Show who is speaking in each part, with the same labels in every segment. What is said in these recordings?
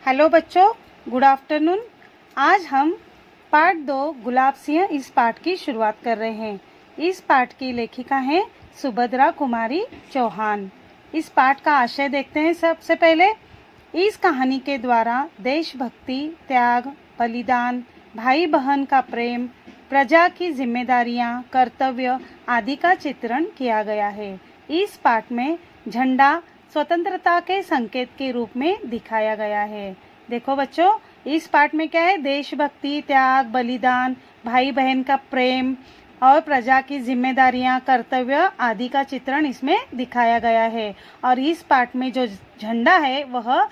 Speaker 1: Hello बच्चों, good afternoon. आज हम पाठ 2 गुलाब सिंह इस पाठ की शुरुआत कर रहे हैं। इस पाठ की लेखिका हैं सुभद्रा कुमारी चौहान। इस पाठ का आशय देखते हैं। सबसे पहले इस कहानी के द्वारा देशभक्ति, त्याग, बलिदान, भाई बहन का प्रेम, प्रजा की जिम्मेदारियां, कर्तव्य आदि का चित्रण किया गया है। इस पाठ में झंडा स्वतंत्रता के संकेत के रूप में दिखाया गया है। देखो बच्चों, इस पाठ में क्या है? देशभक्ति, त्याग, बलिदान, भाई बहन का प्रेम और प्रजा की जिम्मेदारियां, कर्तव्य आदि का चित्रण इसमें दिखाया गया है। और इस पाठ में जो झंडा है वह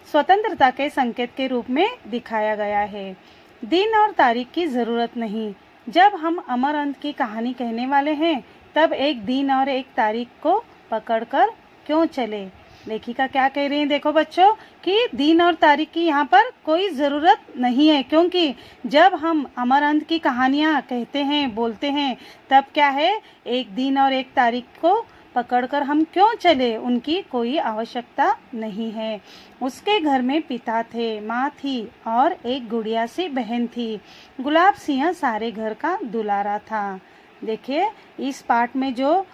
Speaker 1: स्वतंत्रता के संकेत के रूप में दिखाया गया है। दिन और तारीख की जरूरत नहीं। जब हम अमर अंत की कहानी कहने वाले हैं तब एक दिन और एक तारीख को पकड़कर क्यों चले? लेखिका क्या कह रही है? देखो बच्चों कि दिन और तारीख की यहाँ पर कोई ज़रूरत नहीं है, क्योंकि जब हम अमर अंत की कहानियाँ कहते हैं, बोलते हैं, तब क्या है, एक दिन और एक तारीख को पकड़कर हम क्यों चले? उनकी कोई आवश्यकता नहीं है। उसके घर में पिता थे, माँ थी और एक गुड़िया सी बहन थी। गुलाब सिंह सारे घर का दुलारा था। देखिए, इस पाठ में जो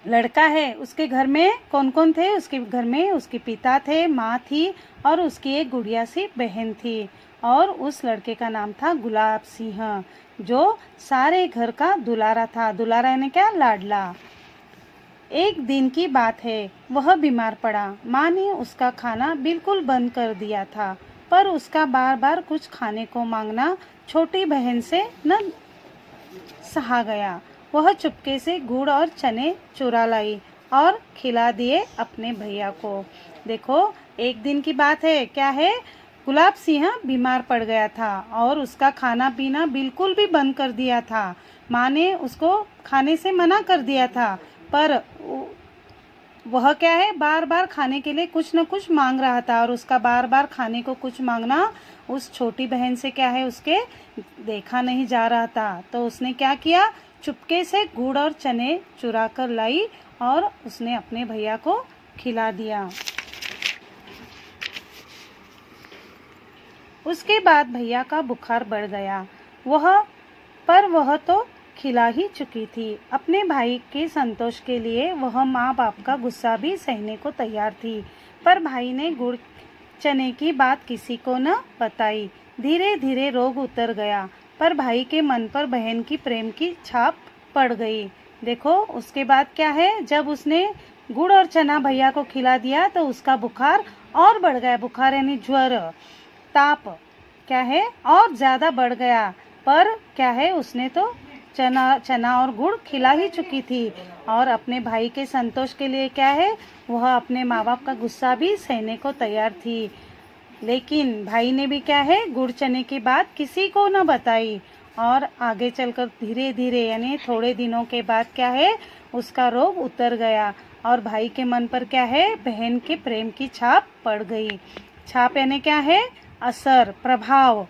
Speaker 1: लड़का है उसके घर में कौन कौन थे? उसके घर में उसके पिता थे, माँ थी और उसकी एक गुड़िया सी बहन थी। और उस लड़के का नाम था गुलाब सिंह, जो सारे घर का दुलारा था। दुलारा यानी क्या? लाडला। एक दिन की बात है, वह बीमार पड़ा। माँ ने उसका खाना बिल्कुल बंद कर दिया था, पर उसका बार बार कुछ खाने को मांगना छोटी बहन से न सहा गया। वह चुपके से गुड़ और चने चुरा लाई और खिला दिए अपने भैया को। देखो, एक दिन की बात है। क्या है? गुलाब सिंह बीमार पड़ गया था और उसका खाना पीना बिल्कुल भी बंद कर दिया था। माँ ने उसको खाने से मना कर दिया था, पर वह क्या है, बार बार खाने के लिए कुछ न कुछ मांग रहा था। और उसका बार बार खाने को कुछ मांगना उस छोटी बहन से क्या है, उसके देखा नहीं जा रहा था। तो उसने क्या किया, चुपके से गुड़ और चने चुरा कर लाई और उसने अपने भैया को खिला दिया। उसके बाद भैया का बुखार बढ़ गया। वह तो खिला ही चुकी थी। अपने भाई के संतोष के लिए वह माँ बाप का गुस्सा भी सहने को तैयार थी, पर भाई ने गुड़ चने की बात किसी को न बताई। धीरे धीरे रोग उतर गया, पर भाई के मन पर बहन की प्रेम की छाप पड़ गई। देखो, उसके बाद क्या है, जब उसने गुड़ और चना भैया को खिला दिया तो उसका बुखार और बढ़ गया। बुखार यानी ज्वर, ताप क्या है, और ज़्यादा बढ़ गया। पर क्या है, उसने तो चना और गुड़ खिला ही चुकी थी। और अपने भाई के संतोष के लिए क्या है, वह अपने माँ बाप का गुस्सा भी सहने को तैयार थी। लेकिन भाई ने भी क्या है, गुड़ चने की बात किसी को न बताई। और आगे चलकर धीरे धीरे यानी थोड़े दिनों के बाद क्या है, उसका रोग उतर गया और भाई के मन पर क्या है, बहन के प्रेम की छाप पड़ गई। छाप यानी क्या है, असर, प्रभाव।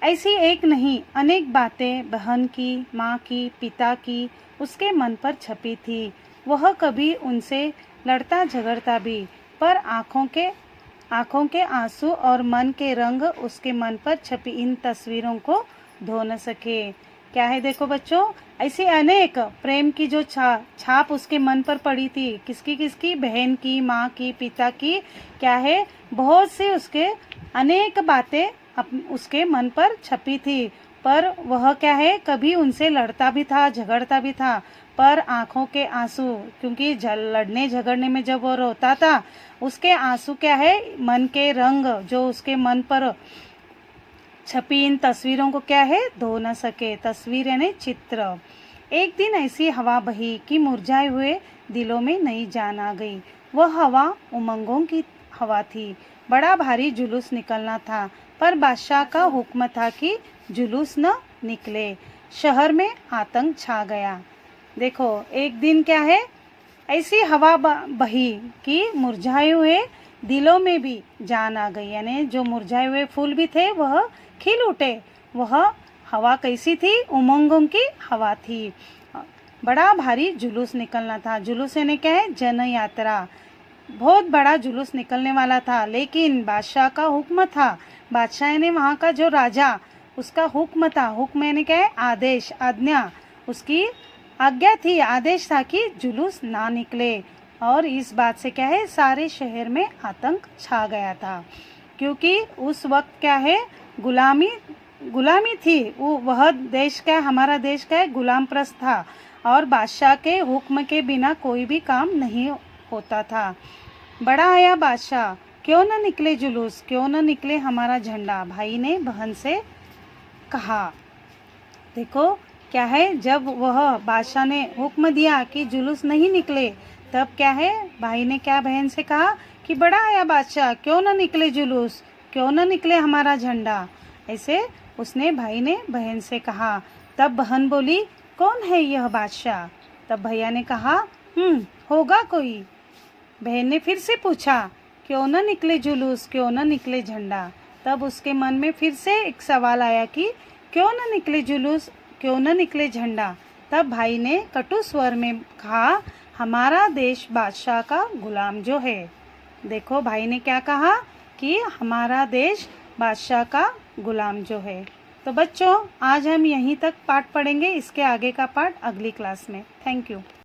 Speaker 1: ऐसी एक नहीं, अनेक बातें बहन की, माँ की, पिता की उसके मन पर छपी थी। वह कभी उनसे लड़ता झगड़ता भी, पर आँखों के आंसू और मन के रंग उसके मन पर छपी इन तस्वीरों को धो न सके। क्या है, देखो बच्चों, ऐसी अनेक प्रेम की जो छाप उसके मन पर पड़ी थी। किसकी किसकी? बहन की, माँ की, पिता की। क्या है, बहुत सी उसके अनेक बातें उसके मन पर छपी थी। पर वह क्या है, कभी उनसे लड़ता भी था, झगड़ता भी था, पर आँखों के आंसू, क्योंकि लड़ने झगड़ने में जब वो रोता था, उसके आंसू क्या है, मन के रंग जो उसके मन पर छपी इन तस्वीरों को क्या है, धो न सके। तस्वीर यानी चित्र। एक दिन ऐसी हवा बही कि मुरझाए हुए दिलों में नई जान आ गई। वह हवा उमंगों की हवा थी। बड़ा भारी जुलूस निकलना था, पर बादशाह का हुक्म था कि जुलूस न निकले। शहर में आतंक छा गया। देखो, एक दिन क्या है, ऐसी हवा बही कि मुरझाए हुए दिलों में भी जान आ गई। यानी जो मुरझाए हुए फूल भी थे वह खिल उठे। वह हवा कैसी थी? उमंगों की हवा थी। बड़ा भारी जुलूस निकलना था। जुलूस यानी क्या है? जन यात्रा। बहुत बड़ा जुलूस निकलने वाला था, लेकिन बादशाह का हुक्म था। बादशाह ने वहाँ का जो राजा, उसका हुक्म था। हुक्म यानी क्या है? आदेश, आज्ञा। उसकी आज्ञा थी, आदेश था कि जुलूस ना निकले। और इस बात से क्या है, सारे शहर में आतंक छा गया था, क्योंकि उस वक्त क्या है, गुलामी थी। वह देश क्या, हमारा देश क्या है, गुलाम प्रस्त था, और बादशाह के हुक्म के बिना कोई भी काम नहीं होता था। बड़ा आया बादशाह, क्यों न निकले जुलूस, क्यों न निकले हमारा झंडा, भाई ने बहन से कहा। देखो क्या है, जब वह बादशाह ने हुक्म दिया कि जुलूस नहीं निकले, तब क्या है, भाई ने क्या बहन से कहा कि बड़ा आया बादशाह, क्यों न निकले जुलूस, क्यों न निकले हमारा झंडा। ऐसे उसने, भाई ने बहन से कहा। तब बहन बोली, कौन है यह बादशाह? तब भैया ने कहा, होगा कोई। बहन ने फिर से पूछा, क्यों न निकले जुलूस, क्यों न निकले झंडा। तब उसके मन में फिर से एक सवाल आया कि क्यों न निकले जुलूस, क्यों न निकले झंडा। तब भाई ने कटु स्वर में कहा, हमारा देश बादशाह का गुलाम जो है। देखो भाई ने क्या कहा कि हमारा देश बादशाह का गुलाम जो है। तो बच्चों, आज हम यहीं तक पाठ पढ़ेंगे, इसके आगे का पाठ अगली क्लास में। Thank you.